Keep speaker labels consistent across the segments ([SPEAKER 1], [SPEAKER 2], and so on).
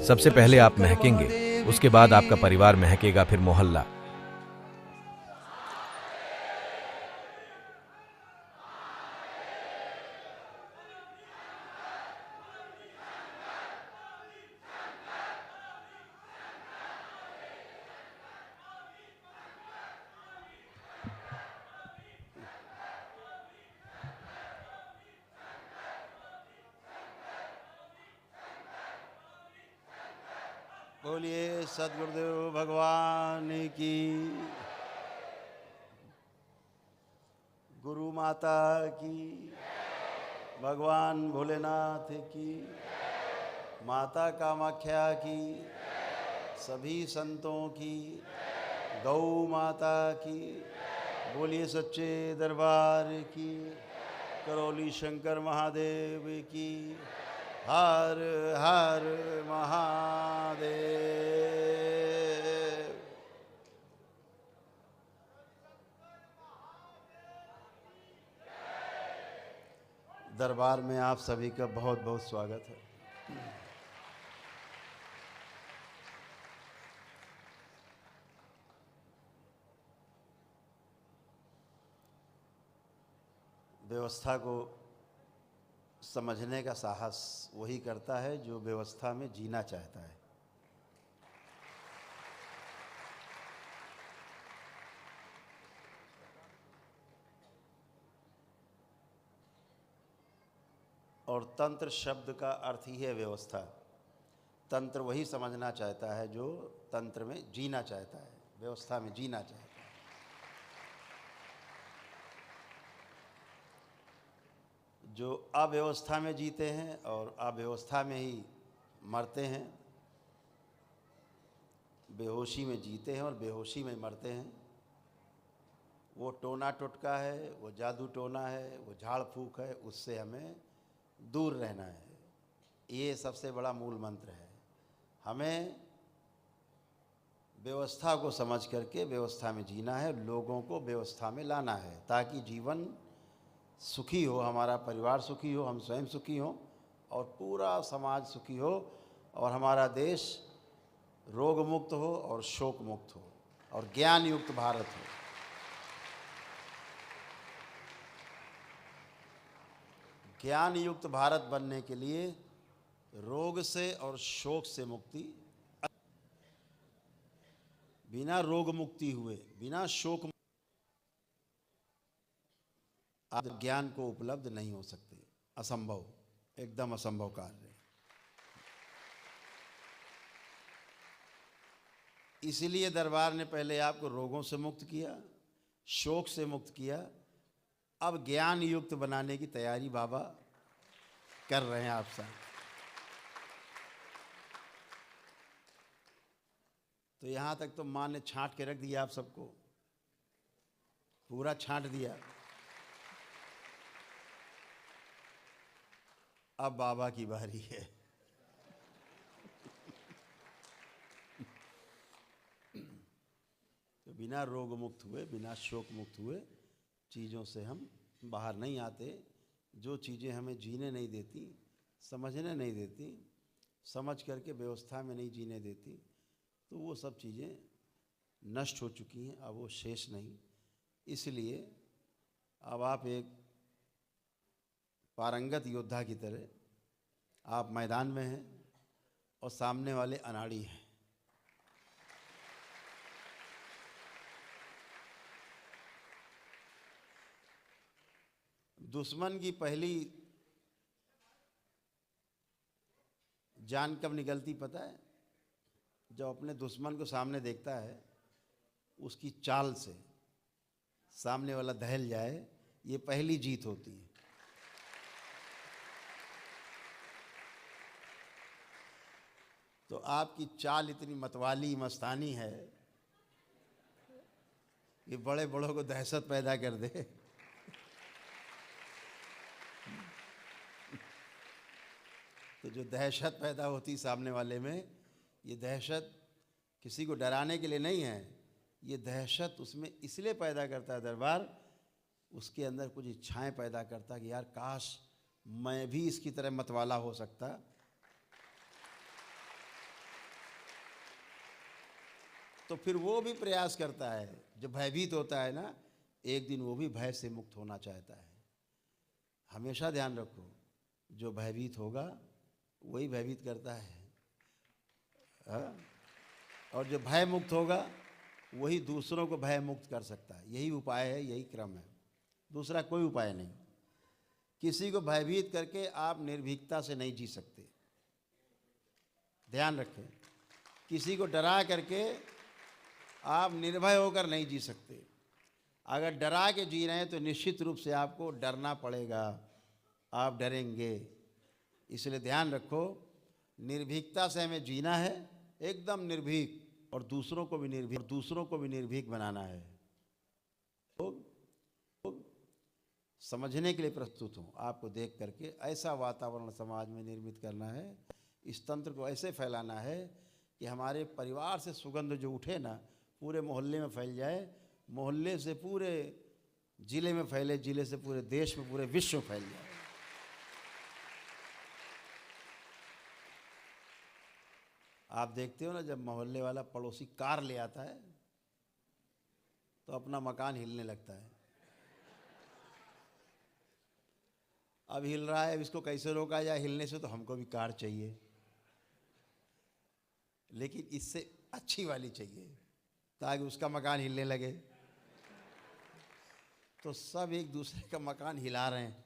[SPEAKER 1] सबसे पहले आप महकेंगे, उसके बाद आपका परिवार महकेगा, फिर मोहल्ला।
[SPEAKER 2] बोलिए सद्गुरुदेव भगवान की, गुरु माता की, भगवान भोलेनाथ की, माता कामाख्या की, सभी संतों की, गौ माता की, बोलिए सच्चे दरबार की, करौली शंकर महादेव की, हर हर महादेव। दरबार में आप सभी का बहुत बहुत स्वागत है। व्यवस्था को समझने का साहस वही करता है जो व्यवस्था में जीना चाहता है। और तंत्र शब्द का अर्थ ही है व्यवस्था। तंत्र वही समझना चाहता है जो तंत्र में जीना चाहता है, व्यवस्था में जीना चाहता है। जो अव्यवस्था में जीते हैं और अव्यवस्था में ही मरते हैं, बेहोशी में जीते हैं और बेहोशी में मरते हैं, वो टोना टोटका है, वो जादू टोना है, वो झाड़ फूक है, उससे हमें दूर रहना है। ये सबसे बड़ा मूल मंत्र है। हमें व्यवस्था को समझ करके व्यवस्था में जीना है, लोगों को व्यवस्था में लाना है ताकि जीवन सुखी हो, हमारा परिवार सुखी हो, हम स्वयं सुखी हों और पूरा समाज सुखी हो और हमारा देश रोग मुक्त हो और शोक मुक्त हो और ज्ञान युक्त भारत हो। ज्ञान युक्त भारत बनने के लिए रोग से और शोक से मुक्ति, बिना रोग मुक्ति हुए, बिना शोक आप ज्ञान को उपलब्ध नहीं हो सकते। असंभव, एकदम असंभव कार्य। इसीलिए दरबार ने पहले आपको रोगों से मुक्त किया, शोक से मुक्त किया। अब ज्ञान युक्त बनाने की तैयारी बाबा कर रहे हैं आप सब। तो यहाँ तक तो माँ ने छांट के रख दिया, आप सबको पूरा छांट दिया। अब बाबा की बारी है। तो बिना रोग मुक्त हुए, बिना शोक मुक्त हुए चीज़ों से हम बाहर नहीं आते। जो चीज़ें हमें जीने नहीं देती, समझने नहीं देती, समझ करके व्यवस्था में नहीं जीने देती, तो वो सब चीज़ें नष्ट हो चुकी हैं, अब वो शेष नहीं। इसलिए अब आप एक पारंगत योद्धा की तरह आप मैदान में हैं और सामने वाले अनाड़ी हैं। दुश्मन की पहली जान कब निकलती पता है? जब अपने दुश्मन को सामने देखता है, उसकी चाल से सामने वाला दहल जाए, ये पहली जीत होती है। तो आपकी चाल इतनी मतवाली मस्तानी है कि बड़े बड़ों को दहशत पैदा कर दे। तो जो दहशत पैदा होती सामने वाले में, ये दहशत किसी को डराने के लिए नहीं है, ये दहशत उसमें इसलिए पैदा करता है दरबार, उसके अंदर कुछ इच्छाएं पैदा करता कि यार काश मैं भी इसकी तरह मतवाला हो सकता। तो फिर वो भी प्रयास करता है, जो भयभीत होता है ना, एक दिन वो भी भय से मुक्त होना चाहता है। हमेशा ध्यान रखो, जो भयभीत होगा वही भयभीत करता है, हाँ? और जो भय मुक्त होगा वही दूसरों को भय मुक्त कर सकता है। यही उपाय है, यही क्रम है, दूसरा कोई उपाय नहीं। किसी को भयभीत करके आप निर्भीकता से नहीं जी सकते, ध्यान रखें। किसी को डरा करके आप निर्भय होकर नहीं जी सकते। अगर डरा के जी रहे हैं तो निश्चित रूप से आपको डरना पड़ेगा, आप डरेंगे। इसलिए ध्यान रखो, निर्भीकता से हमें जीना है, एकदम निर्भीक, और दूसरों को भी निर्भीक बनाना है। तो समझने के लिए प्रस्तुत हूँ, आपको देख करके ऐसा वातावरण समाज में निर्मित करना है, इस तंत्र को ऐसे फैलाना है कि हमारे परिवार से सुगंध जो उठे ना, पूरे मोहल्ले में फैल जाए, मोहल्ले से पूरे जिले में फैले, जिले से पूरे देश में, पूरे विश्व में फैल जाए। आप देखते हो ना, जब मोहल्ले वाला पड़ोसी कार ले आता है तो अपना मकान हिलने लगता है। अब हिल रहा है, अब इसको कैसे रोका जाए हिलने से? तो हमको भी कार चाहिए, लेकिन इससे अच्छी वाली चाहिए ताकि उसका मकान हिलने लगे। तो सब एक दूसरे का मकान हिला रहे हैं।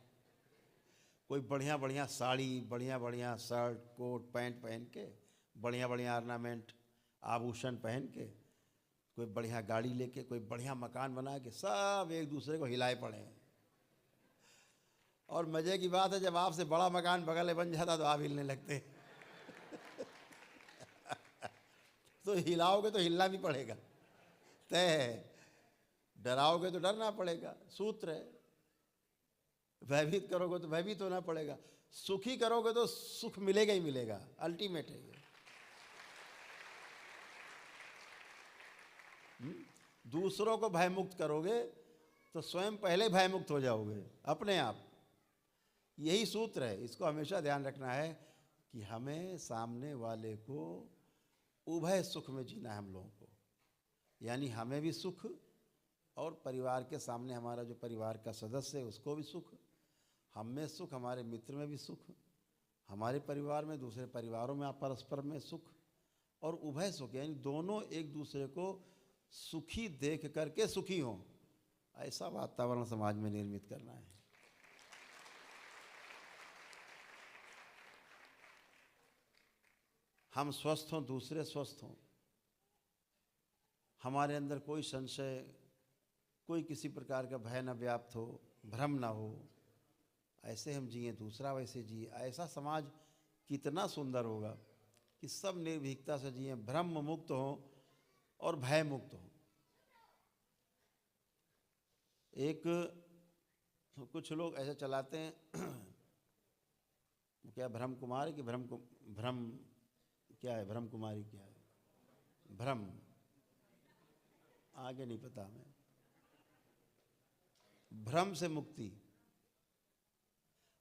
[SPEAKER 2] कोई बढ़िया बढ़िया साड़ी, बढ़िया बढ़िया शर्ट, कोट, पैंट पहन के, बढ़िया बढ़िया ऑर्नामेंट, आभूषण पहन के, कोई बढ़िया गाड़ी लेके, कोई बढ़िया मकान बना के, सब एक दूसरे को हिलाए पड़े हैं। और मज़े की बात है, जब आपसे बड़ा मकान बगल में बन जाता तो आप हिलने लगते। तो हिलाओगे तो हिलना भी पड़ेगा, तय है। डराओगे तो डरना पड़ेगा, सूत्र है। भयभीत करोगे तो भयभीत होना पड़ेगा। सुखी करोगे तो सुख मिलेगा ही मिलेगा, अल्टीमेट है ये। दूसरों को भयमुक्त करोगे तो स्वयं पहले भयमुक्त हो जाओगे अपने आप। यही सूत्र है, इसको हमेशा ध्यान रखना है कि हमें सामने वाले को उभय सुख में जीना है हम लोगों को। यानी हमें भी सुख, और परिवार के सामने हमारा जो परिवार का सदस्य है उसको भी सुख, हम में सुख, हमारे मित्र में भी सुख, हमारे परिवार में, दूसरे परिवारों में आप परस्पर में सुख, और उभय सुख, यानी दोनों एक दूसरे को सुखी देख करके सुखी हों, ऐसा वातावरण समाज में निर्मित करना है। हम स्वस्थ हों, दूसरे स्वस्थ हों, हमारे अंदर कोई संशय, कोई किसी प्रकार का भय न व्याप्त हो, भ्रम ना हो, ऐसे हम जिए, दूसरा वैसे जिए। ऐसा समाज कितना सुंदर होगा कि सब निर्भीकता से जिए, भ्रम मुक्त हों और भय मुक्त हों। एक कुछ लोग ऐसे चलाते हैं, क्या भ्रम कुमार कि भ्रम क्या है, भ्रम कुमारी क्या है, भ्रम, आगे नहीं पता हमें। भ्रम से मुक्ति,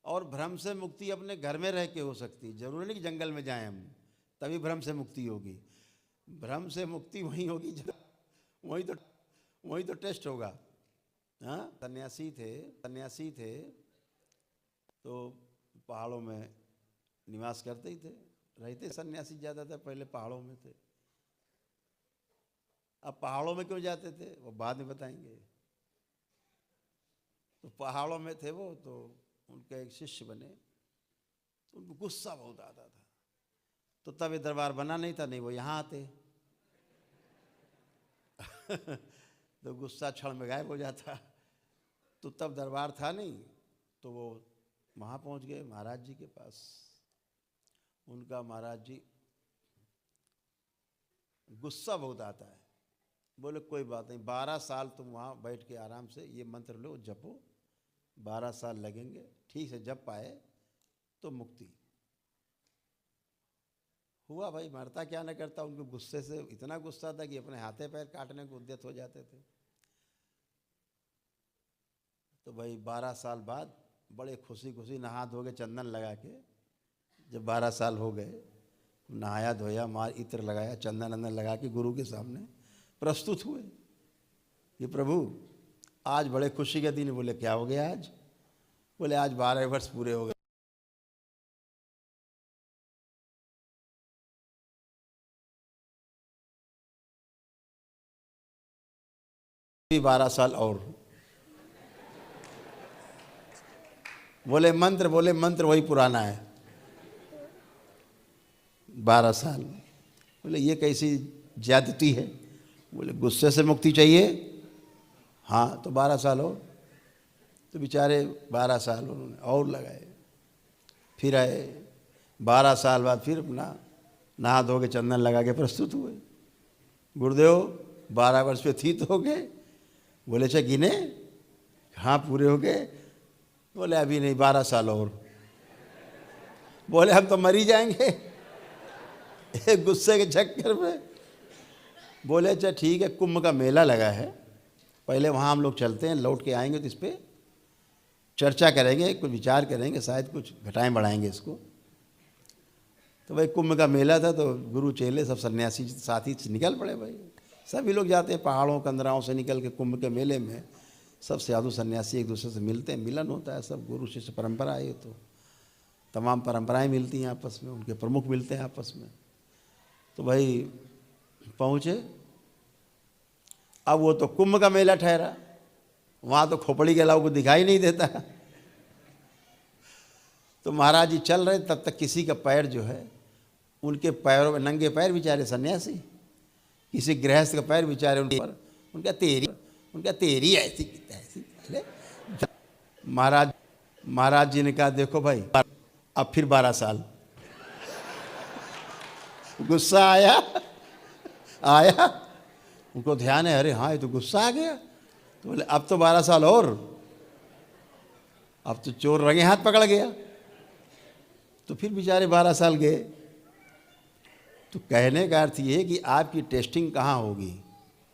[SPEAKER 2] और भ्रम से मुक्ति अपने घर में रह के हो सकती, जरूरी नहीं कि जंगल में जाएं हम तभी भ्रम से मुक्ति होगी। भ्रम से मुक्ति वहीं होगी जब वहीं तो टेस्ट होगा। हाँ, सन्यासी थे तो पहाड़ों में निवास करते ही थे, रहते सन्यासी ज़्यादातर पहले पहाड़ों में थे। अब पहाड़ों में क्यों जाते थे वो बाद में बताएंगे। तो पहाड़ों में थे वो, तो उनके एक शिष्य बने, तो उनको गुस्सा बहुत आता था। तो तब ये दरबार बना नहीं था, नहीं वो यहाँ आते। तो गुस्सा क्षण में गायब हो जाता। तो तब दरबार था नहीं, तो वो वहाँ पहुँच गए महाराज जी के पास। उनका महाराज जी, गुस्सा बहुत आता है, बोले कोई बात नहीं, 12 साल तुम वहाँ बैठ के आराम से ये मंत्र लो, जपो, 12 साल लगेंगे, ठीक से जप पाए तो मुक्ति। हुआ भाई, मरता क्या न करता, उनको गुस्से से इतना गुस्सा था कि अपने हाथे पैर काटने को उद्यत हो जाते थे। तो भाई 12 साल बाद बड़े खुशी खुशी नहा धो के, चंदन लगा के, जब 12 साल हो गए, नहाया धोया, मार इत्र लगाया, चंदन अंदर लगा के गुरु के सामने प्रस्तुत हुए कि प्रभु आज बड़े खुशी के दिन। बोले क्या हो गया आज? बोले आज 12 वर्ष पूरे हो गए। 12 साल और। बोले मंत्र वही पुराना है, 12 साल। बोले ये कैसी ज्यादती है? बोले गुस्से से मुक्ति चाहिए, हाँ तो 12 साल हो। तो बेचारे 12 साल उन्होंने और लगाए। फिर आए 12 साल बाद, फिर अपना नहा धो के चंदन लगा के प्रस्तुत हुए। गुरुदेव 12 वर्ष व्यतीत हो गए। बोले अच्छा गिने? हाँ पूरे हो गए। बोले अभी नहीं, 12 साल और। बोले हम तो मर ही जाएंगे एक गुस्से के चक्कर में। बोले अच्छा ठीक है, कुंभ का मेला लगा है, पहले वहाँ हम लोग चलते हैं, लौट के आएंगे तो इस पर चर्चा करेंगे, कुछ विचार करेंगे, शायद कुछ घटाएं बढ़ाएंगे इसको। तो भाई कुंभ का मेला था, तो गुरु चेले सब सन्यासी साथी निकल पड़े। भाई सभी लोग जाते हैं पहाड़ों कंदराओं से निकल के कुंभ के मेले में। सब साधु सन्यासी एक दूसरे से मिलते हैं, मिलन होता है, सब गुरु शिष्य परंपरा है। तो तमाम परंपराएं मिलती हैं आपस में, उनके प्रमुख मिलते हैं आपस में। तो भाई पहुँचे। अब वो तो कुंभ का मेला ठहरा, वहाँ तो खोपड़ी के अलावा कुछ दिखाई नहीं देता। तो महाराज जी चल रहे, तब तक किसी का पैर जो है, उनके पैरों में, नंगे पैर बेचारे सन्यासी, किसी गृहस्थ का पैर बेचारे उनके पर, उनका तेरी ऐसी ऐसी। महाराज जी ने कहा देखो भाई अब फिर 12 साल। गुस्सा आया उनको, ध्यान है, अरे हाँ ये तो गुस्सा आ गया। तो बोले अब तो 12 साल और, अब तो चोर रंगे हाथ पकड़ गया। तो फिर बेचारे 12 साल गए। तो कहने का अर्थ ये है कि आपकी टेस्टिंग कहाँ होगी?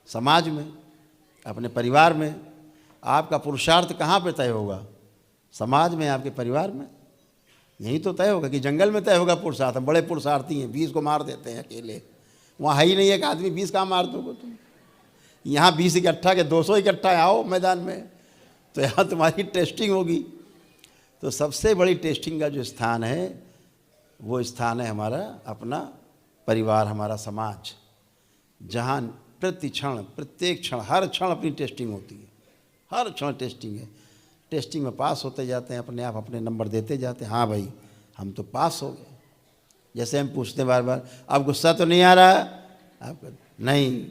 [SPEAKER 2] समाज में, अपने परिवार में। आपका पुरुषार्थ कहाँ पे तय होगा? समाज में, आपके परिवार में। यही तो तय होगा कि जंगल में तय होगा पुरुषार्थ। हम बड़े पुरुषार्थी हैं, 20 को मार देते हैं अकेले। वहाँ है ही नहीं एक आदमी, 20 कहाँ मार दोगे तुम? यहाँ 20 इकट्ठा के 200 इकट्ठा आओ मैदान में, तो यहाँ तुम्हारी टेस्टिंग होगी। तो सबसे बड़ी टेस्टिंग का जो स्थान है, वो स्थान है हमारा अपना परिवार, हमारा समाज, जहाँ प्रति क्षण, प्रत्येक क्षण, हर क्षण अपनी टेस्टिंग होती है। हर क्षण टेस्टिंग है। टेस्टिंग में पास होते जाते हैं, अपने आप अपने नंबर देते जाते हैं। हाँ भाई हम तो पास हो गए। जैसे हम पूछते बार बार, अब गुस्सा तो नहीं आ रहा? आपका नहीं।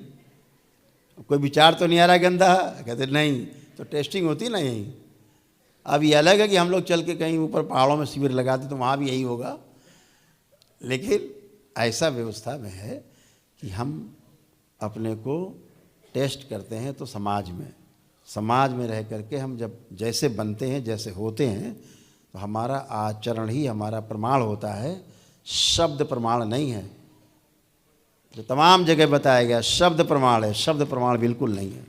[SPEAKER 2] कोई विचार तो नहीं आ रहा गंदा? कहते नहीं। तो टेस्टिंग होती ना यहीं। अब ये अलग है कि हम लोग चल के कहीं ऊपर पहाड़ों में शिविर लगाते, तो वहाँ भी यही होगा। लेकिन ऐसा व्यवस्था में है कि हम अपने को टेस्ट करते हैं तो समाज में रह करके हम जब जैसे बनते हैं, जैसे होते हैं, तो हमारा आचरण ही हमारा प्रमाण होता है, शब्द प्रमाण नहीं है। जो तमाम जगह बताया गया शब्द प्रमाण है, शब्द प्रमाण बिल्कुल नहीं है।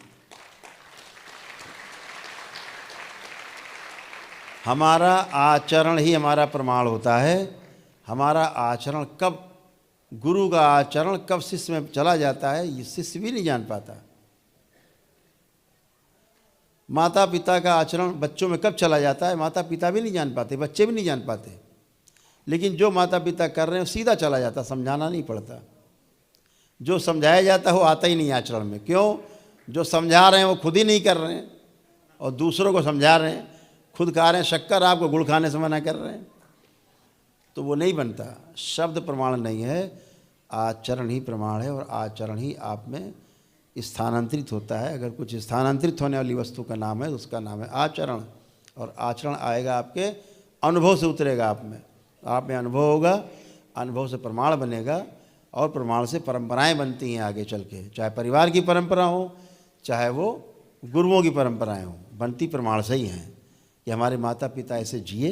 [SPEAKER 2] हमारा आचरण ही हमारा प्रमाण होता है। हमारा आचरण कब, गुरु का आचरण कब शिष्य में चला जाता है, ये शिष्य भी नहीं जान पाता। माता पिता का आचरण बच्चों में कब चला जाता है, माता पिता भी नहीं जान पाते, बच्चे भी नहीं जान पाते। लेकिन जो माता पिता कर रहे हैं सीधा चला जाता, समझाना नहीं पड़ता। जो समझाया जाता है वो आता ही नहीं आचरण में। क्यों? जो समझा रहे हैं वो खुद ही नहीं कर रहे हैं, और दूसरों को समझा रहे हैं। खुद खा रहे हैं शक्कर, आपको गुड़ खाने से मना कर रहे हैं, तो वो नहीं बनता। शब्द प्रमाण नहीं है, आचरण ही प्रमाण है, और आचरण ही आप में स्थानांतरित होता है। अगर कुछ स्थानांतरित होने वाली वस्तु का नाम है तो उसका नाम है आचरण। और आचरण आएगा आपके अनुभव से, उतरेगा आप में अनुभव होगा, अनुभव से प्रमाण बनेगा, और प्रमाण से परंपराएं बनती हैं आगे चल के। चाहे परिवार की परंपरा हो, चाहे वो गुरुओं की परंपराएं हो, बनती प्रमाण से ही हैं। कि हमारे माता पिता ऐसे जिए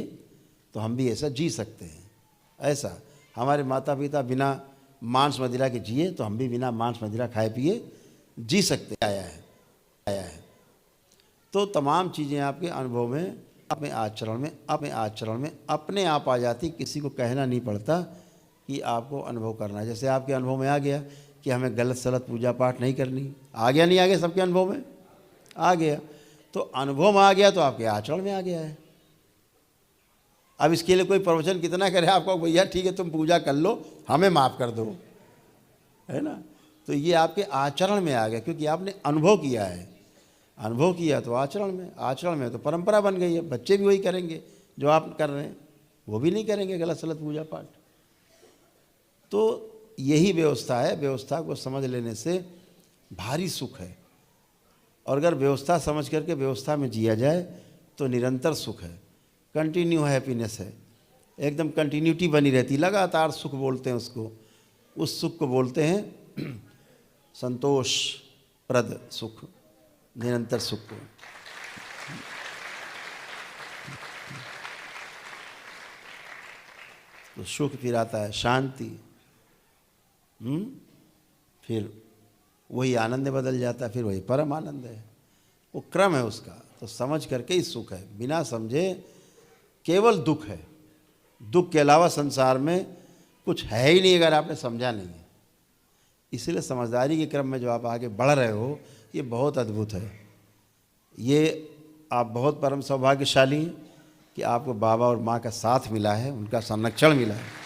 [SPEAKER 2] तो हम भी ऐसा जी सकते हैं। ऐसा हमारे माता पिता बिना मांस मदिरा के जिए तो हम भी बिना मांस मदिरा खाए पिए जी सकते आया है। तो तमाम चीज़ें आपके अनुभव में, अपने आचरण में अपने आप आ जाती। किसी को कहना नहीं पड़ता कि आपको अनुभव करना है। जैसे आपके अनुभव में आ गया कि हमें गलत सलत पूजा पाठ नहीं करनी। आ गया नहीं आ गया सबके अनुभव में? आ गया। तो अनुभव में आ गया तो आपके आचरण में आ गया है। अब इसके लिए कोई प्रवचन कितना करे आपको, भैया ठीक है तुम पूजा कर लो, हमें माफ़ कर दो, है ना। तो ये आपके आचरण में आ गया, क्योंकि आपने अनुभव किया है। अनुभव किया तो आचरण में तो परंपरा बन गई है। बच्चे भी वही करेंगे जो आप कर रहे हैं, वो भी नहीं करेंगे गलत सलत पूजा पाठ। तो यही व्यवस्था है। व्यवस्था को समझ लेने से भारी सुख है, और अगर व्यवस्था समझ करके व्यवस्था में जिया जाए तो निरंतर सुख है, कंटिन्यू हैप्पीनेस है, एकदम कंटिन्यूटी बनी रहती, लगातार सुख बोलते हैं उसको। उस सुख को बोलते हैं संतोष प्रद सुख, निरंतर सुख को। तो सुख फिर आता है शांति, फिर वही आनंद में बदल जाता है, फिर वही परम आनंद है। वो क्रम है उसका। तो समझ करके ही सुख है, बिना समझे केवल दुख है। दुख के अलावा संसार में कुछ है ही नहीं अगर आपने समझा नहीं है। इसलिए समझदारी के क्रम में जो आप आगे बढ़ रहे हो, ये बहुत अद्भुत है। ये आप बहुत परम सौभाग्यशाली हैं कि आपको बाबा और माँ का साथ मिला है, उनका संरक्षण मिला है।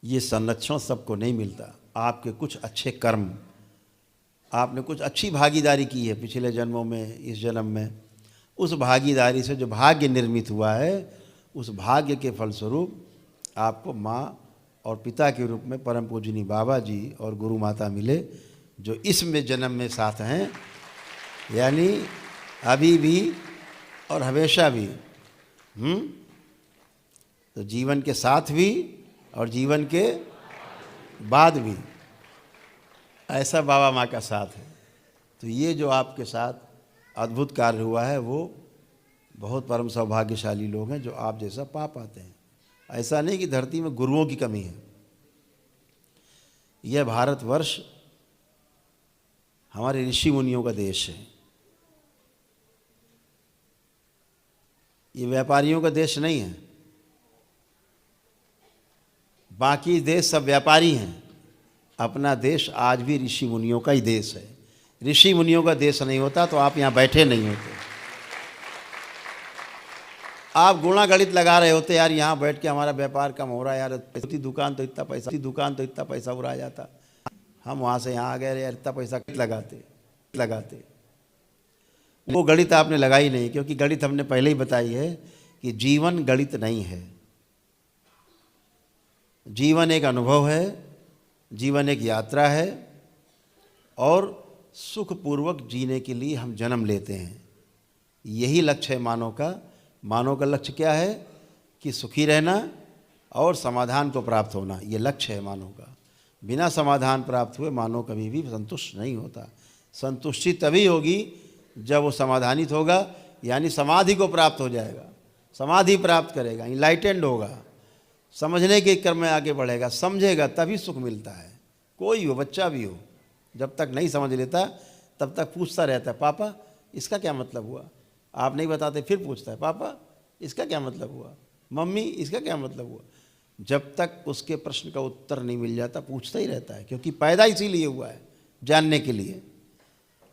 [SPEAKER 2] ये संरक्षण सबको नहीं मिलता। आपके कुछ अच्छे कर्म, आपने कुछ अच्छी भागीदारी की है पिछले जन्मों में, इस जन्म में, उस भागीदारी से जो भाग्य निर्मित हुआ है, उस भाग्य के फलस्वरूप आपको माँ और पिता के रूप में परम पूजनी बाबा जी और गुरु माता मिले, जो इसमें जन्म में साथ हैं, यानी अभी भी और हमेशा भी। तो जीवन के साथ भी और जीवन के बाद भी ऐसा बाबा माँ का साथ है। तो ये जो आपके साथ अद्भुत कार्य हुआ है, वो बहुत परम सौभाग्यशाली लोग हैं जो आप जैसा पा पाते हैं। ऐसा नहीं कि धरती में गुरुओं की कमी है। यह भारतवर्ष हमारे ऋषि मुनियों का देश है। ये व्यापारियों का देश नहीं है। बाकी देश सब व्यापारी हैं, अपना देश आज भी ऋषि मुनियों का ही देश है। ऋषि मुनियों का देश नहीं होता तो आप यहाँ बैठे नहीं होते। आप गुणा गणित लगा रहे होते, यार यहाँ बैठ के हमारा व्यापार कम हो रहा है, यार दुकान तो इतना पैसा उड़ा जाता, हम वहाँ से यहाँ आ गए, यार इतना पैसा लगाते। वो गणित आपने लगाई नहीं, क्योंकि गणित हमने पहले ही बताई है कि जीवन गणित नहीं है। जीवन एक अनुभव है, जीवन एक यात्रा है, और सुखपूर्वक जीने के लिए हम जन्म लेते हैं। यही लक्ष्य है मानव का। मानव का लक्ष्य क्या है? कि सुखी रहना और समाधान को प्राप्त होना। ये लक्ष्य है मानव का। बिना समाधान प्राप्त हुए मानव कभी भी संतुष्ट नहीं होता। संतुष्टि तभी होगी जब वो समाधानित होगा, यानी समाधि को प्राप्त हो जाएगा, समाधि प्राप्त करेगा, इनलाइटेंड होगा, समझने के क्रम में आगे बढ़ेगा, समझेगा, तभी सुख मिलता है। कोई हो, बच्चा भी हो, जब तक नहीं समझ लेता तब तक पूछता रहता है, पापा इसका क्या मतलब हुआ? आप नहीं बताते, फिर पूछता है, पापा इसका क्या मतलब हुआ? मम्मी इसका क्या मतलब हुआ? जब तक उसके प्रश्न का उत्तर नहीं मिल जाता पूछता ही रहता है, क्योंकि पैदा इसीलिए हुआ है, जानने के लिए।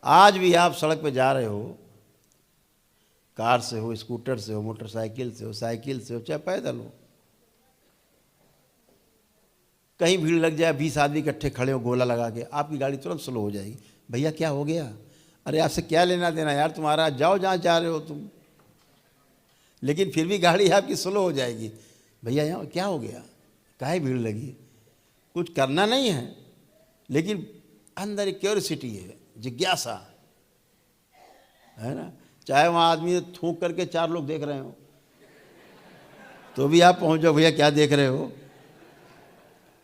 [SPEAKER 2] आज भी आप सड़क पे जा रहे हो, कार से हो, स्कूटर से हो, मोटरसाइकिल से हो, साइकिल से हो, चाहे पैदल हो, कहीं भीड़ लग जाए, 20 आदमी इकट्ठे खड़े हो गोला लगा के, आपकी गाड़ी तुरंत स्लो हो जाएगी। भैया क्या हो गया? अरे आपसे क्या लेना देना यार, तुम्हारा जाओ जहाँ जा रहे हो तुम। लेकिन फिर भी गाड़ी आपकी स्लो हो जाएगी। भैया यहाँ क्या हो गया, काहे भीड़ लगी? कुछ करना नहीं है, लेकिन अंदर एक क्यूरियोसिटी है, जिज्ञासा है ना। चाहे वहाँ आदमी थूक करके 4 लोग देख रहे हो तो भी आप पहुँच जाओ, भैया क्या देख रहे हो?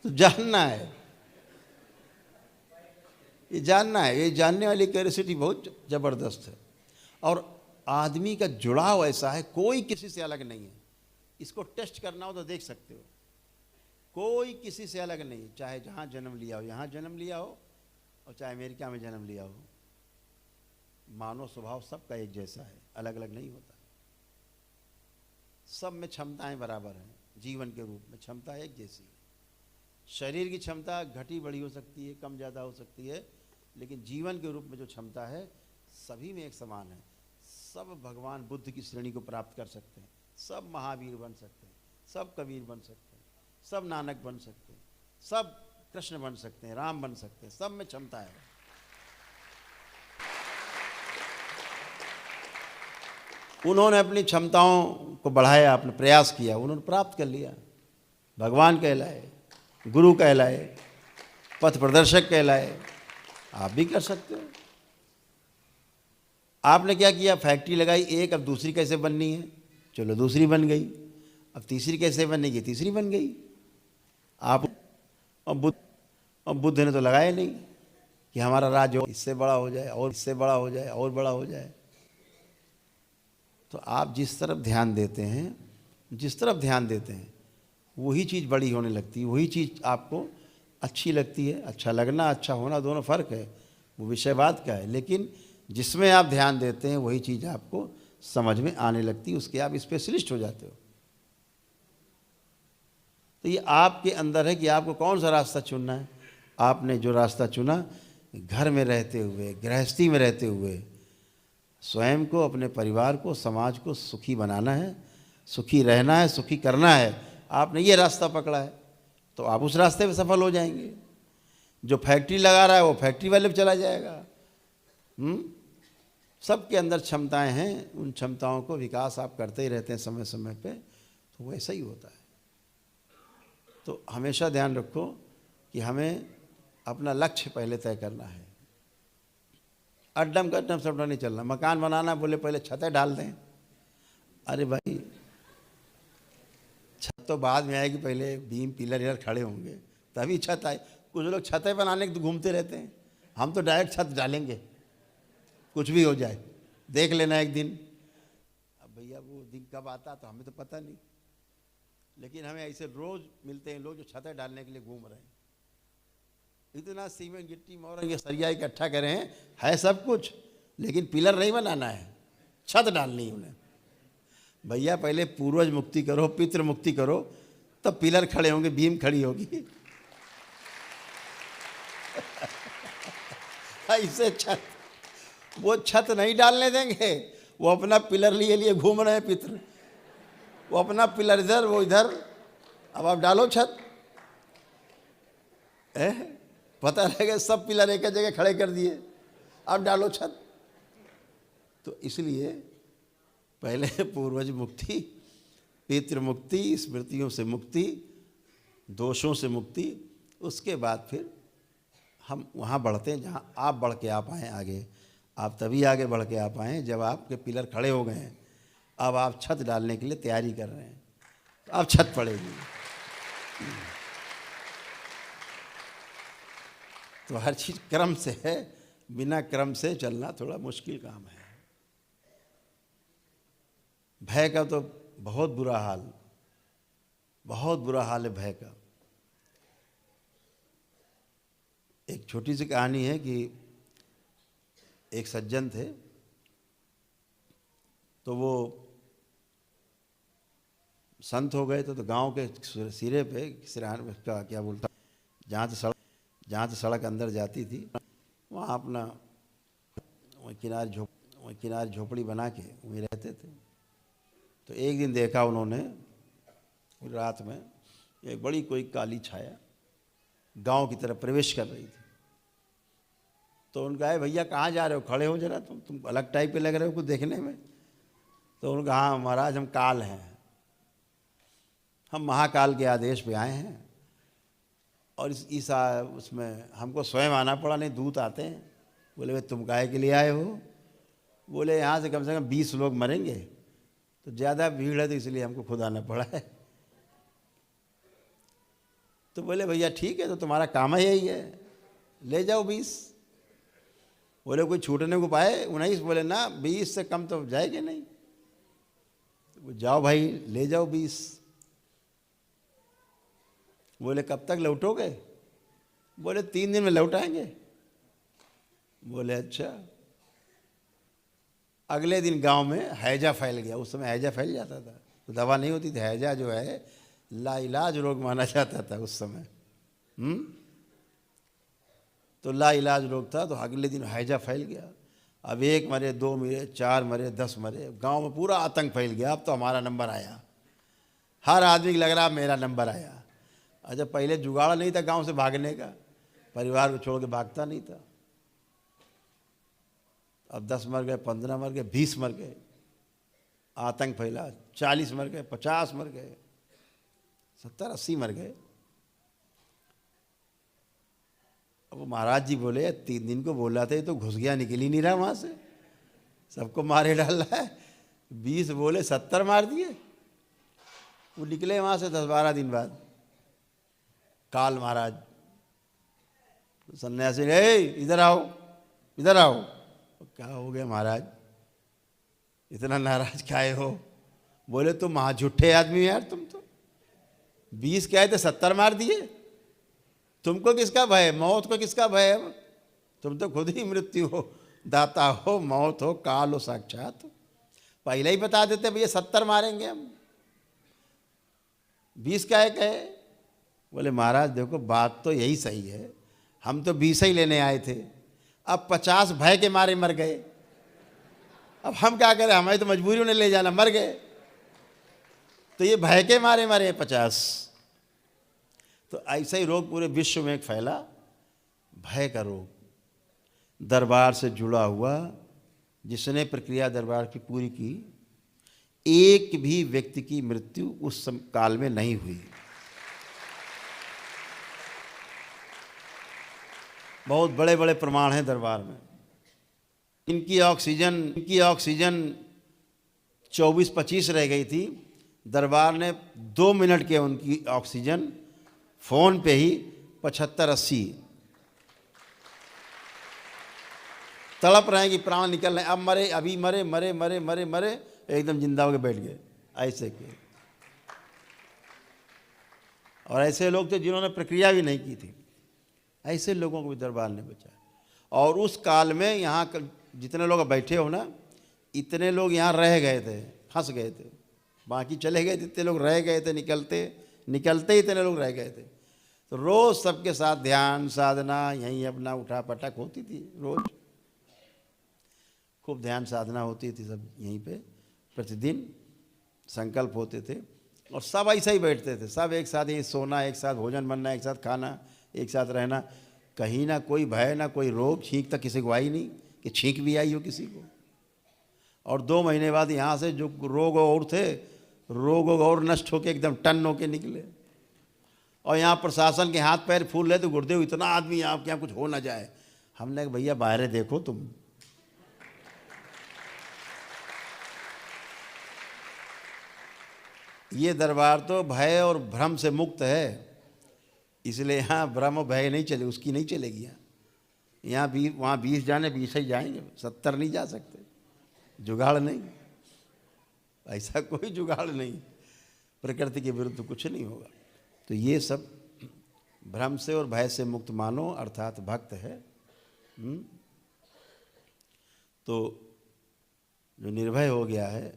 [SPEAKER 2] तो जानना है, ये जानना है। ये जानने वाली क्यूरियोसिटी बहुत ज़बरदस्त है। और आदमी का जुड़ाव ऐसा है, कोई किसी से अलग नहीं है। इसको टेस्ट करना हो तो देख सकते हो, कोई किसी से अलग नहीं। चाहे जहाँ जन्म लिया हो, यहाँ जन्म लिया हो, और चाहे अमेरिका में जन्म लिया हो, मानव स्वभाव सबका एक जैसा है, अलग अलग नहीं होता। सब में क्षमताएं बराबर हैं। जीवन के रूप में क्षमता एक जैसी है। शरीर की क्षमता घटी बढ़ी हो सकती है, कम ज़्यादा हो सकती है, लेकिन जीवन के रूप में जो क्षमता है सभी में एक समान है। सब भगवान बुद्ध की श्रेणी को प्राप्त कर सकते हैं, सब महावीर बन सकते हैं, सब कबीर बन सकते हैं, सब नानक बन सकते हैं, सब कृष्ण बन सकते हैं, राम बन सकते हैं, सब में क्षमता है। उन्होंने अपनी क्षमताओं को बढ़ाया, अपने प्रयास किया, उन्होंने प्राप्त कर लिया। भगवान कहलाए, गुरु कहलाए, पथ प्रदर्शक कहलाए। आप भी कर सकते हो। आपने क्या किया, फैक्ट्री लगाई एक, अब दूसरी कैसे बननी है, चलो दूसरी बन गई, अब तीसरी कैसे बनेगी, तीसरी बन गई। आप और बुद्ध ने तो लगाया नहीं कि हमारा राज्य इससे बड़ा हो जाए और इससे बड़ा हो जाए और बड़ा हो जाए। तो आप जिस तरफ ध्यान देते हैं, जिस तरफ ध्यान देते हैं वही चीज़ बड़ी होने लगती है, वही चीज़ आपको अच्छी लगती है। अच्छा लगना, अच्छा होना दोनों फ़र्क है, वो विषय बात का है, लेकिन जिसमें आप ध्यान देते हैं वही चीज़ आपको समझ में आने लगती है, उसके आप स्पेशलिस्ट हो जाते हो। तो ये आपके अंदर है कि आपको कौन सा रास्ता चुनना है। आपने जो रास्ता चुना, घर में रहते हुए, गृहस्थी में रहते हुए स्वयं को, अपने परिवार को, समाज को सुखी बनाना है, सुखी रहना है, सुखी करना है। आपने ये रास्ता पकड़ा है तो आप उस रास्ते पे सफल हो जाएंगे। जो फैक्ट्री लगा रहा है वो फैक्ट्री वाले पे चला जाएगा। सबके अंदर क्षमताएं हैं, उन क्षमताओं को विकास आप करते ही रहते हैं समय समय पे, तो वैसा ही होता है। तो हमेशा ध्यान रखो कि हमें अपना लक्ष्य पहले तय करना है। अड्डम कड्डम सबटा नहीं चलना। मकान बनाना बोले पहले छतें डाल दें, अरे भाई छत तो बाद में आएगी, पहले बीम पिलर यार खड़े होंगे तभी छत आए। कुछ लोग छतें बनाने के तो घूमते रहते हैं, हम तो डायरेक्ट छत डालेंगे, कुछ भी हो जाए, देख लेना एक दिन। अब भैया वो दिन कब आता तो हमें तो पता नहीं, लेकिन हमें ऐसे रोज़ मिलते हैं लोग जो छतें डालने के लिए घूम रहे हैं। इतना सीमेंट गिट्टी मोहर ये सरिया इकट्ठा करे हैं, है सब कुछ, लेकिन पिलर नहीं बनाना है, छत डालनी है उन्हें। भैया पहले पूर्वज मुक्ति करो, पितृ मुक्ति करो, तब पिलर खड़े होंगे, बीम खड़ी होगी। ऐसे छत, वो छत नहीं डालने देंगे, वो अपना पिलर लिए लिए घूम रहे हैं पितृ, वो अपना पिलर इधर वो इधर। अब आप डालो छत, पता रहेगा सब पिलर एक जगह खड़े कर दिए, अब डालो छत। तो इसलिए पहले पूर्वज मुक्ति, पितृ मुक्ति, स्मृतियों से मुक्ति, दोषों से मुक्ति, उसके बाद फिर हम वहाँ बढ़ते हैं जहाँ आप बढ़ के आप आएँ आगे। आप तभी आगे बढ़ के आप आएँ जब आपके पिलर खड़े हो गए हैं, अब आप छत डालने के लिए तैयारी कर रहे हैं, अब छत पड़ेगी। तो हर चीज़ क्रम से है, बिना क्रम से चलना थोड़ा मुश्किल काम है। भय का तो बहुत बुरा हाल, बहुत बुरा हाल है भय का। एक छोटी सी कहानी है कि एक सज्जन थे, तो वो संत हो गए थे, तो गांव के सिरे पे सिरहान का क्या बोलता, जहाँ से सड़क अंदर जाती थी वहाँ अपना किनारे झोपड़ी बना के वहीं रहते थे। तो एक दिन देखा उन्होंने रात में एक बड़ी कोई काली छाया गांव की तरफ प्रवेश कर रही थी। तो उनका है, भैया कहाँ जा रहे हो, खड़े हो जरा, तुम अलग टाइप के लग रहे हो कुछ देखने में। तो उन्होंने कहा, हाँ महाराज हम काल हैं, हम महाकाल के आदेश पे आए हैं, और उसमें हमको स्वयं आना पड़ा, नहीं दूत आते हैं। बोले भाई तुम काहे के लिए आए हो? बोले यहाँ से कम 20 लोग मरेंगे, तो ज़्यादा भीड़ है तो इसलिए हमको खुद आना पड़ा है। तो बोले भैया ठीक है, तो तुम्हारा काम ही यही है, ले जाओ 20। बोले कोई छूटने को पाए? 19। बोले ना 20 से कम तो जाएंगे नहीं। तो जाओ भाई ले जाओ 20। बोले कब तक लौटोगे? बोले 3 दिन में लौटाएंगे। बोले अच्छा। अगले दिन गांव में हैजा फैल गया, उस समय हैजा फैल जाता था, तो दवा नहीं होती थी। हैजा जो है लाइलाज रोग माना जाता था उस समय। तो लाइलाज रोग था, तो अगले दिन हैजा फैल गया। अब 1 मरे, 2 मरे, 4 मरे, 10 मरे, गांव में पूरा आतंक फैल गया। अब तो हमारा नंबर आया, हर आदमी को लग रहा मेरा नंबर आया। अच्छा, पहले जुगाड़ नहीं था गांव से भागने का, परिवार को छोड़ के भागता नहीं था। अब 10 मर गए, 15 मर गए, 20 मर गए, आतंक फैला। 40 मर गए, 50 मर गए, 70, 80 मर गए। अब महाराज जी बोले 3 दिन को बोला था, तो घुस गया, निकल ही नहीं रहा वहां से, सबको मारे डाल रहा है। 20 बोले 70 मार दिए। वो निकले वहां से 10-12 दिन बाद। काल महाराज सन्यासी, इधर आओ, इधर आओ। क्या हो गया महाराज, इतना नाराज काहे हो? बोले तुम महा झूठे आदमी यार, तुम तो 20 कहे थे 70 मार दिए। तुमको किसका भय, मौत को किसका भय है? तुम तो खुद ही मृत्यु हो, दाता हो, मौत हो, काल हो साक्षात। पहले ही बता देते भैया 70 मारेंगे हम, 20 काहे कहे? बोले महाराज देखो बात तो यही सही है, हम तो 20 ही लेने आए थे, अब 50 भय के मारे मर गए। अब हम क्या करें, हमें तो मजबूरी ने ले जाना, मर गए। तो ये भय के मारे मरे 50। तो ऐसा ही रोग पूरे विश्व में एक फैला, भय का रोग, दरबार से जुड़ा हुआ। जिसने प्रक्रिया दरबार की पूरी की, एक भी व्यक्ति की मृत्यु उस काल में नहीं हुई। बहुत बड़े बड़े प्रमाण हैं दरबार में। इनकी ऑक्सीजन 24-25 रह गई थी। दरबार ने 2 मिनट के उनकी ऑक्सीजन फोन पे ही 75-80। तड़प रहे हैं कि प्राण निकल रहे हैं, अब मरे, अभी मरे, मरे मरे मरे मरे, एकदम जिंदा होकर बैठ गए ऐसे के। और ऐसे लोग थे जिन्होंने प्रक्रिया भी नहीं की थी, ऐसे लोगों को भी दरबार ने बचाया। और उस काल में यहाँ जितने लोग बैठे हो ना, इतने लोग यहाँ रह गए थे, फंस गए थे, बाकी चले गए। जितने लोग रह गए थे, निकलते ही इतने लोग रह गए थे। तो रोज़ सबके साथ ध्यान साधना यहीं अपना उठा पटक होती थी। रोज़ खूब ध्यान साधना होती थी, सब यहीं पे प्रतिदिन संकल्प होते थे। और सब ऐसा ही बैठते थे, सब एक साथ ही सोना, एक साथ भोजन बनना, एक साथ खाना, एक साथ रहना। कहीं ना कोई भय, ना कोई रोग, छींक तक किसी को आई नहीं कि छींक भी आई हो किसी को। और 2 महीने बाद यहाँ से जो रोग और थे, रोग और नष्ट होके एकदम टन होके निकले। और यहाँ प्रशासन के हाथ पैर फूल रहे थे, गुरुदेव इतना आदमी आपके यहाँ कुछ हो ना जाए। हमने कहा भैया बाहर देखो तुम, ये दरबार तो भय और भ्रम से मुक्त है, इसलिए यहाँ भ्रम और भय नहीं चले, उसकी नहीं चलेगी। यहाँ भी वहाँ 20 जाने 20 ही जाएंगे, 70 नहीं जा सकते। जुगाड़ नहीं, ऐसा कोई जुगाड़ नहीं, प्रकृति के विरुद्ध कुछ नहीं होगा। तो ये सब भ्रम से और भय से मुक्त मानो, अर्थात भक्त है। तो जो निर्भय हो गया है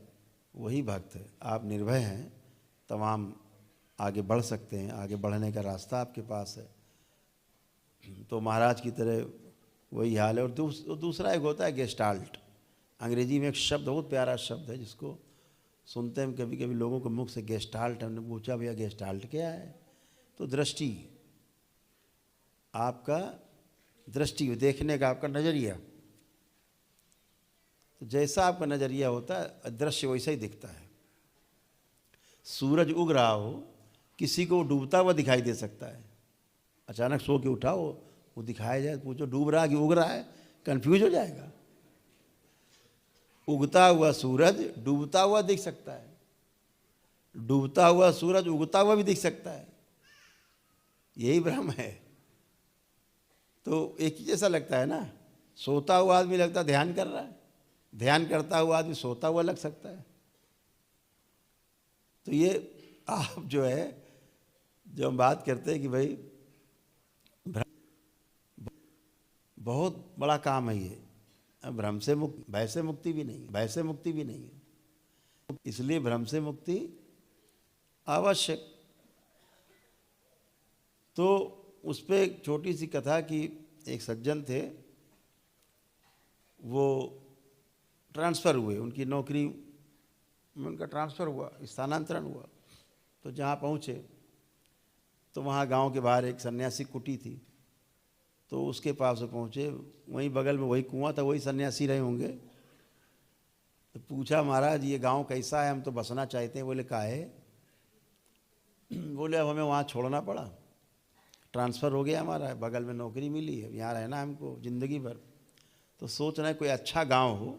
[SPEAKER 2] वही भक्त है। आप निर्भय हैं, तमाम आगे बढ़ सकते हैं, आगे बढ़ने का रास्ता आपके पास है। तो महाराज की तरह वही हाल है। और दूसरा एक होता है गेस्टाल्ट। अंग्रेजी में एक शब्द, बहुत प्यारा शब्द है, जिसको सुनते हैं कभी कभी लोगों के मुख से, गेस्टाल्ट। हमने पूछा भैया गेस्टाल्ट क्या है? तो दृष्टि, आपका दृष्टि, देखने का आपका नज़रिया। तो जैसा आपका नज़रिया होता है, दृश्य वैसा ही दिखता है। सूरज उग रहा हो, किसी को डूबता हुआ दिखाई दे सकता है। अचानक सो के उठा हो, वो दिखाया जाए, पूछो डूब रहा है कि उग रहा है, कंफ्यूज हो जाएगा। उगता हुआ सूरज डूबता हुआ दिख सकता है, डूबता हुआ सूरज उगता हुआ भी दिख सकता है। यही भ्रम है। तो एक ही जैसा लगता है ना। सोता हुआ आदमी लगता है ध्यान कर रहा है, ध्यान करता हुआ आदमी सोता हुआ लग सकता है। तो ये आप जो है, जो हम बात करते हैं कि भाई बहुत बड़ा काम है ये। भ्रम से मुक्ति, भय से मुक्ति भी नहीं, भय से मुक्ति भी नहीं है। इसलिए भ्रम से मुक्ति आवश्यक। तो उस पर एक छोटी सी कथा कि एक सज्जन थे, वो ट्रांसफ़र हुए, उनकी नौकरी में उनका ट्रांसफ़र हुआ, स्थानांतरण हुआ। तो जहाँ पहुँचे तो वहाँ गांव के बाहर एक सन्यासी कुटी थी, तो उसके पास वो पहुँचे। वहीं बगल में वही कुआं था, वही सन्यासी रहे होंगे। तो पूछा, महाराज ये गांव कैसा है, हम तो बसना चाहते हैं। बोले काहे? बोले अब हमें वहाँ छोड़ना पड़ा, ट्रांसफ़र हो गया हमारा, बगल में नौकरी मिली है, यहाँ रहना है हमको ज़िंदगी भर। तो सोच रहे हैं कोई अच्छा गांव हो,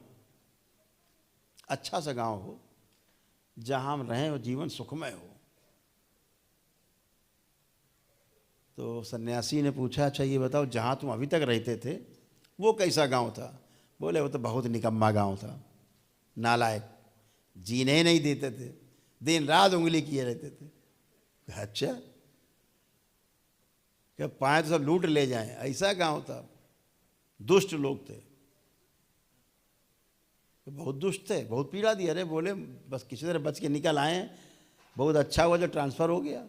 [SPEAKER 2] अच्छा सा गांव हो जहाँ हम रहें और जीवन सुखमय हो। तो सन्यासी ने पूछा, अच्छा ये बताओ जहाँ तुम अभी तक रहते थे वो कैसा गांव था? बोले वो तो बहुत निकम्मा गांव था, नालायक, जीने नहीं देते थे, दिन रात उंगली किए रहते थे। अच्छा, क्या पाए तो सब लूट ले जाएं, ऐसा गांव था? दुष्ट लोग थे, बहुत दुष्ट थे, बहुत पीड़ा दी। अरे बोले बस किसी तरह बच के निकल आए, बहुत अच्छा हुआ जो ट्रांसफ़र हो गया,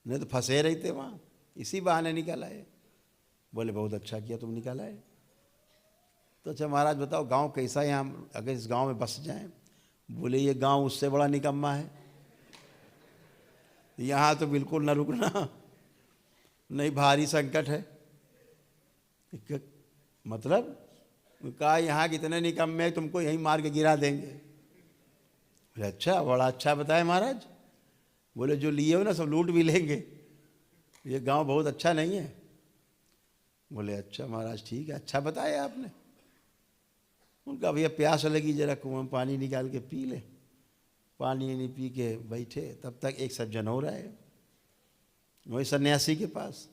[SPEAKER 2] नहीं तो फंसे रहते वहाँ, इसी बहाने निकल आए। बोले बहुत अच्छा किया तुम निकल आए। तो अच्छा महाराज बताओ गांव कैसा है यहाँ, अगर इस गांव में बस जाएं? बोले ये गांव उससे बड़ा निकम्मा है, यहाँ तो बिल्कुल न रुकना, नहीं भारी संकट है। मतलब कहा यहाँ कितने निकम्मे तुमको यहीं मार के गिरा देंगे। बोले अच्छा, बड़ा अच्छा बताए महाराज। बोले जो लिए हो ना सब लूट भी लेंगे, ये गांव बहुत अच्छा नहीं है। बोले अच्छा महाराज ठीक है, अच्छा बताया आपने। उनका भैया प्यास लगी, जरा कुआं पानी निकाल के पी ले। पानी नहीं पी के बैठे, तब तक एक सज्जन हो रहा है वही सन्यासी के पास।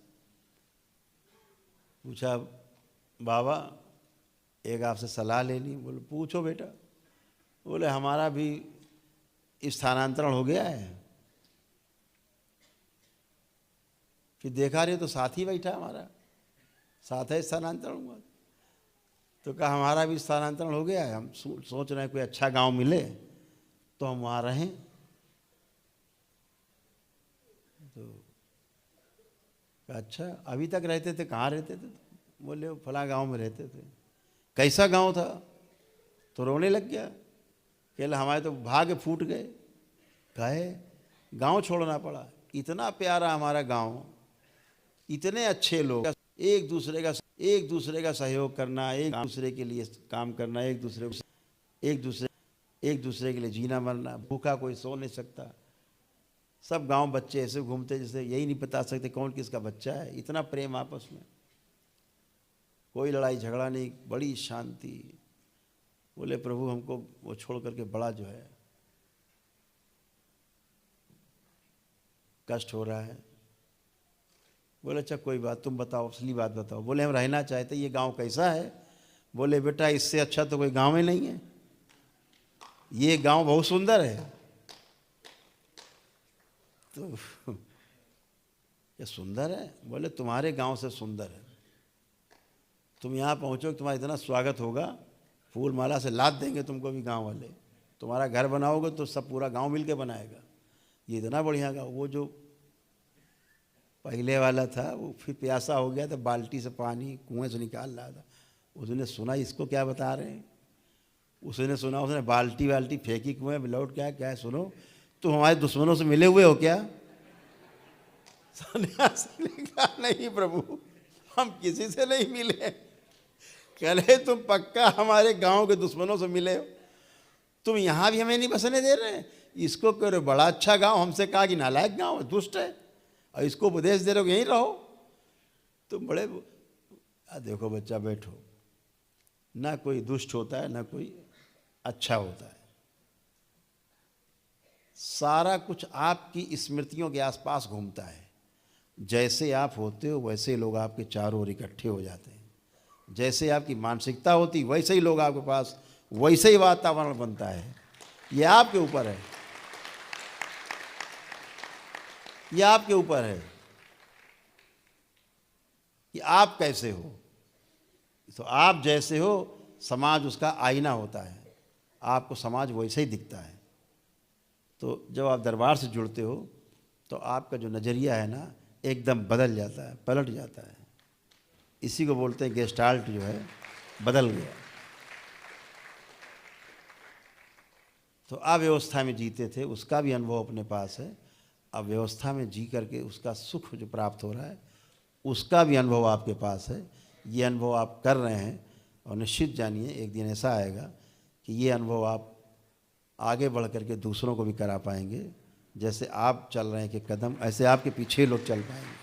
[SPEAKER 2] पूछा, बाबा एक आपसे सलाह लेनी। बोले पूछो बेटा। बोले हमारा भी स्थानांतरण हो गया है, कि देखा रहे तो साथ ही बैठा हमारा, साथ है स्थानांतरण हुआ। तो कहा हमारा भी स्थानांतरण हो गया है, हम सोच रहे हैं कोई अच्छा गांव मिले तो हम वहाँ रहें। तो कहा अच्छा अभी तक रहते थे, कहाँ रहते थे? बोले फला गांव में रहते थे। कैसा गांव था? तो रोने लग गया, कहला हमारे तो भाग्य फूट गए। कहे गांव छोड़ना पड़ा, इतना प्यारा हमारा गांव, इतने अच्छे लोग, एक दूसरे का सहयोग करना, एक दूसरे के लिए काम करना, एक दूसरे के लिए जीना मरना, भूखा कोई सो नहीं सकता। सब गांव बच्चे ऐसे घूमते जैसे यही नहीं बता सकते कौन किसका बच्चा है। इतना प्रेम आपस में, कोई लड़ाई झगड़ा नहीं, बड़ी शांति। बोले प्रभु हमको वो छोड़ करके बड़ा जो है कष्ट हो रहा है। बोले अच्छा कोई बात, तुम बताओ असली बात बताओ। बोले हम रहना चाहते, ये गांव कैसा है? बोले बेटा इससे अच्छा तो कोई गांव ही नहीं है, ये गांव बहुत सुंदर है। तो ये सुंदर है? बोले तुम्हारे गांव से सुंदर है। तुम यहाँ पहुँचो, तुम्हारा इतना स्वागत होगा, फूल माला से लाद देंगे तुमको भी गांव वाले। तुम्हारा घर बनाओगे तो सब पूरा गांव मिल के बनाएगा। ये इतना बढ़िया गाँव। वो जो पहले वाला था वो फिर प्यासा हो गया, तो बाल्टी से पानी कुएं से निकाल रहा था। उसने सुना इसको क्या बता रहे हैं, उसने सुना, उसने बाल्टी फेंकी कुएं में, लौट क्या क्या है सुनो, तुम हमारे दुश्मनों से मिले हुए हो क्या? सन्यासी ने कहा नहीं प्रभु, हम किसी से नहीं मिले। कह रहे तुम पक्का हमारे गांव के दुश्मनों से मिले हो, तुम यहाँ भी हमें नहीं बसने दे रहे हैं। इसको कह रहे बड़ा अच्छा गांव, हमसे कहा कि नालायक गांव है, दुष्ट है, और इसको उपदेश दे रहे हो यहीं रहो। तुम बड़े देखो बच्चा बैठो, ना कोई दुष्ट होता है ना कोई अच्छा होता है। सारा कुछ आपकी स्मृतियों के आसपास घूमता है। जैसे आप होते हो वैसे लोग आपके चारों ओर इकट्ठे हो जाते हैं। जैसे आपकी मानसिकता होती वैसे ही लोग आपके पास, वैसे ही वातावरण बनता है। ये आपके ऊपर है, ये आपके ऊपर है कि आप कैसे हो। तो आप जैसे हो समाज उसका आईना होता है, आपको समाज वैसे ही दिखता है। तो जब आप दरबार से जुड़ते हो तो आपका जो नज़रिया है ना एकदम बदल जाता है, पलट जाता है। इसी को बोलते हैं गेस्टाल्ट जो है बदल गया। तो अव्यवस्था में जीते थे, उसका भी अनुभव अपने पास है। अब व्यवस्था में जी करके उसका सुख जो प्राप्त हो रहा है उसका भी अनुभव आपके पास है। ये अनुभव आप कर रहे हैं और निश्चित जानिए एक दिन ऐसा आएगा कि ये अनुभव आप आगे बढ़ करके दूसरों को भी करा पाएंगे। जैसे आप चल रहे हैं कि कदम, ऐसे आपके पीछे लोग चल पाएंगे।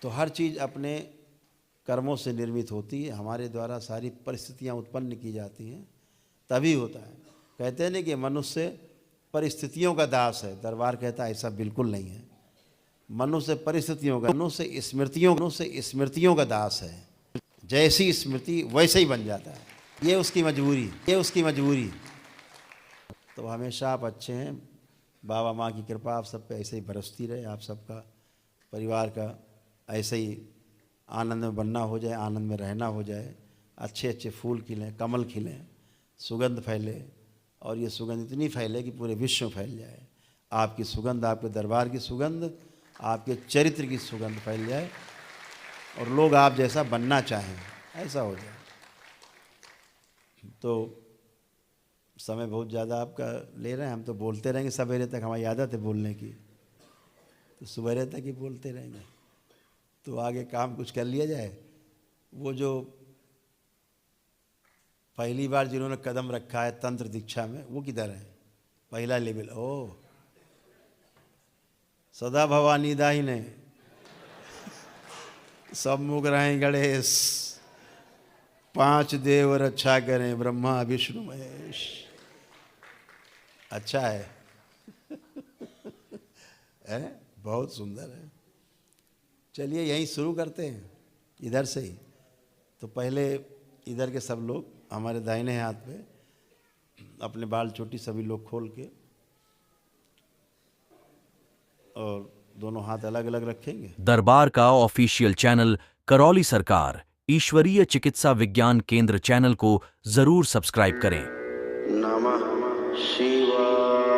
[SPEAKER 2] तो हर चीज़ अपने कर्मों से निर्मित होती है, हमारे द्वारा सारी परिस्थितियाँ उत्पन्न की जाती हैं, तभी होता है। कहते हैं ना कि मनुष्य परिस्थितियों का दास है, दरबार कहता है ऐसा बिल्कुल नहीं है। मनुष्य परिस्थितियों का, मनुष्य स्मृतियों का दास है। जैसी स्मृति वैसे ही बन जाता है, ये उसकी मजबूरी। तो हमेशा आप अच्छे हैं, बाबा माँ की कृपा आप सब पे ऐसे ही बरसती रहे। आप सबका परिवार का ऐसे ही आनंद में बनना हो जाए, आनंद में रहना हो जाए। अच्छे अच्छे फूल खिलें, कमल खिलें, सुगंध फैले, और ये सुगंध इतनी फैले कि पूरे विश्व में फैल जाए। आपकी सुगंध, आपके दरबार की सुगंध, आपके चरित्र की सुगंध फैल जाए और लोग आप जैसा बनना चाहें, ऐसा हो जाए। तो समय बहुत ज़्यादा आपका ले रहे हैं, हम तो बोलते रहेंगे सवेरे तक, हमारी आदत है बोलने की, तो सवेरे तक ही बोलते रहेंगे। तो आगे काम कुछ कर लिया जाए। वो जो पहली बार जिन्होंने कदम रखा है तंत्र दीक्षा में, वो किधर है? पहला लेवल, ओ सदा भवानी दाहिने सब मुख रहें गणेश, 5 देव रक्षा करें ब्रह्मा विष्णु महेश। अच्छा है बहुत सुंदर है। चलिए यहीं शुरू करते हैं, इधर से ही। तो पहले इधर के सब लोग हमारे दाहिने हाथ पे अपने बाल चोटी सभी लोग खोल के, और दोनों हाथ अलग अलग रखेंगे।
[SPEAKER 3] दरबार का ऑफिशियल चैनल करौली सरकार ईश्वरीय चिकित्सा विज्ञान केंद्र चैनल को जरूर सब्सक्राइब करें।
[SPEAKER 2] नमः शिवाय।